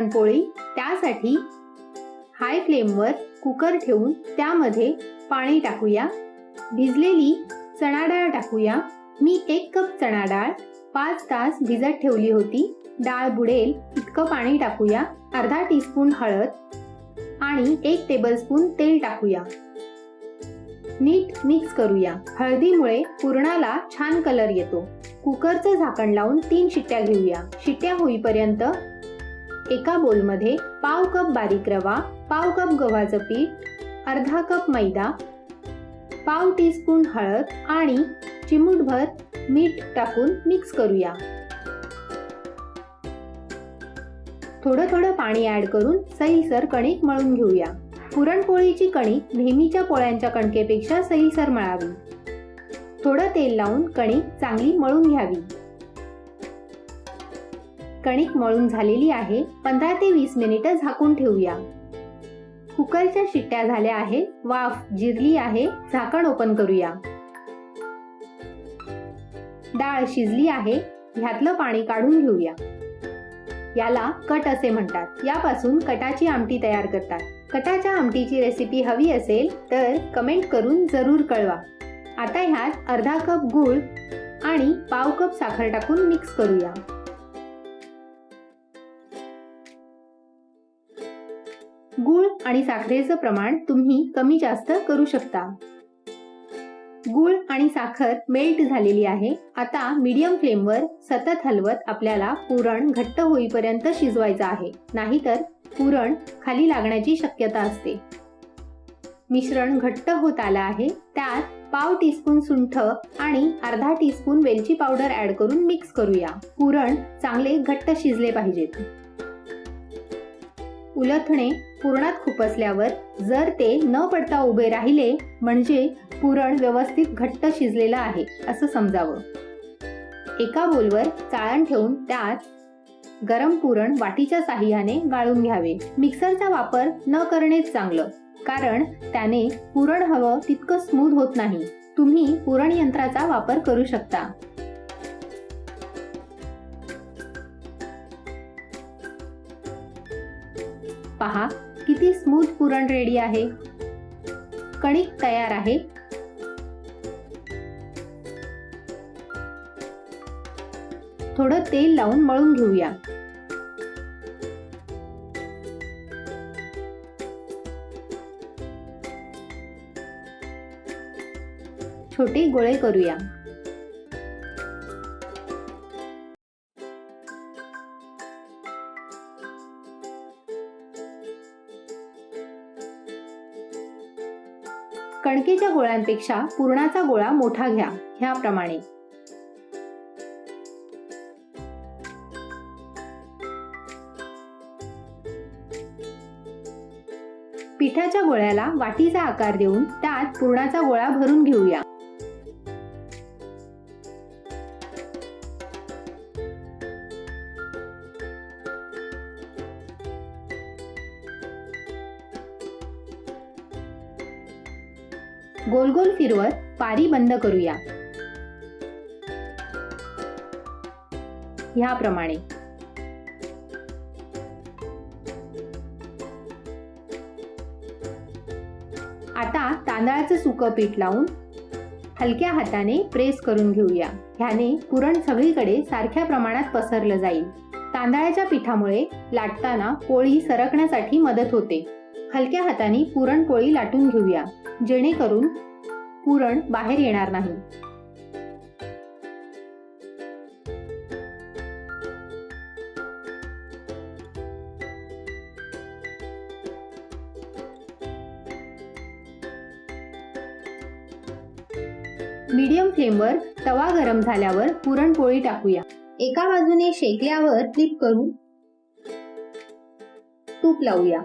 पुरणपोळी, त्यासाठी हाय फ्लेमवर कुकर ठेवून त्यामध्ये पाणी टाकूया. भिजलेली चणा डाळ टाकूया. मी 1 कप चणा डाळ 5 तास भिजत ठेवली होती. डाळ बुडेल इतकं पाणी टाकूया. अर्धा टीस्पून हळद आणि 1 टेबलस्पून तेल टाकूया. नीट मिक्स करूया. हळदीमुळे पुरणाला छान कलर येतो. कुकरचं झाकण लावून 3 शिट्ट्या घेऊया. शिट्ट्या होईपर्यंत एका बोलमध्ये पाव कप बारीक रवा, पाव कप गव्हाचं पीठ, अर्धा कप मैदा, पाव टीस्पून हळद आणि चिमूटभर मीठ टाकून मिक्स करूया. थोडं थोडं पाणी ऍड करून सैलसर कणिक मळून घेऊया. पुरणपोळीची कणिक नेहमीच्या पोळ्यांच्या कणकेपेक्षा सैलसर मळावी. थोडं तेल लावून कणिक चांगली मळून घ्यावी. कणिक मळून झालेली आहे. 15 ते 20 मिनिटं झाकून ठेवूया. कुकरच्या शिट्ट्या झाल्या आहेत. वाफ जिरली आहे. झाकण ओपन करूया. डाळ शिजली आहे. ह्यातलं पाणी काढून घेऊया. याला कट असे म्हणतात. यापासून कटाची आमटी तयार करतात. कटाच्या आमटीची रेसिपी हवी असेल तर कमेंट करून जरूर कळवा. आता ह्यात अर्धा कप गूळ आणि पाव कप साखर टाकून मिक्स करूया. गूळ आणि साखरेचं प्रमाण तुम्ही कमी जास्त करू शकता. गूळ आणि साखर मेल्ट झालेली आहे. आता मीडियम फ्लेमवर सतत हलवत आपल्याला पुरण घट्ट होईपर्यंत शिजवायचं आहे. नाहीतर पुरण खाली लागण्याची शक्यता असते. मिश्रण घट्ट होत आलं आहे. त्यात पाव टीस्पून सुंठ आणि अर्धा टीस्पून वेलची पावडर ऍड करून मिक्स करूया. पुरण चांगले घट्ट शिजले पाहिजेत. उलथणे पुरणात खुपसल्यावर जर ते न पडता उभे राहिले म्हणजे पुरण व्यवस्थित घट्ट शिजलेलं आहे असं समजावं. एका बोलवर चाळण ठेवून त्यात गरम पुरण वाटीच्या साहाय्याने गाळून घ्यावे. मिक्सरचा वापर न करणेच चांगलं, कारण त्याने पुरण हवं तितकं स्मूथ होत नाही. तुम्ही पुरण यंत्राचा वापर करू शकता. पहा किती स्मूथ पुरण रेडी आहे. कणिक तयार आहे. थोडं तेल लावून मळून घेऊया. छोटे गोळे करूया. कणकेच्या गोळ्यांपेक्षा पुरणाचा गोळा मोठा घ्या. ह्याप्रमाणे पिठाच्या गोळ्याला वाटीचा आकार देऊन त्यात पुरणाचा गोळा भरून घेऊया. गोल गोल फिरवत पारी बंद करूया. ह्याप्रमाणे आता तांदळाचं सुकं पीठ लावून हलक्या हाताने प्रेस करून घेऊया. ह्याने पुरण सगळीकडे सारख्या प्रमाणात पसरलं जाईल. तांदळाच्या पिठामुळे लाटताना पोळी सरकण्यासाठी मदत होते. हलक्या हाताने पुरणपोळी लाटून घेऊया, जेणेकरून पुरण बाहेर येणार नाही. मीडियम फ्लेमवर तवा गरम झाल्यावर पुरणपोळी टाकूया. एका बाजूने शेकल्यावर फ्लिप करून तूप लावूया.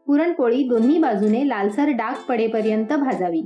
पुरणपोळी दोन्ही बाजूने लालसर डाग पडेपर्यंत भाजावी.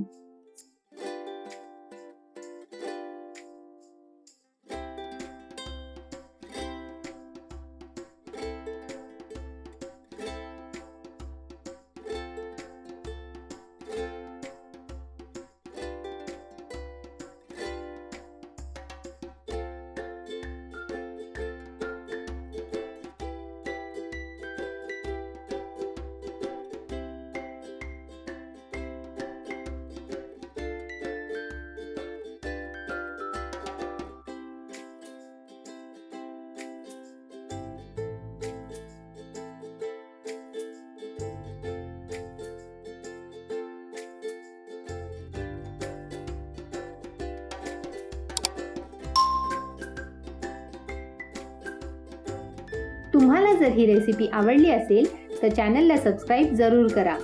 तुम्हाला जर ही रेसिपी आवडली असेल तर चॅनलला सबस्क्राईब जरूर करा.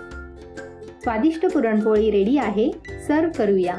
स्वादिष्ट पुरणपोळी रेडी आहे. सर्व करूया.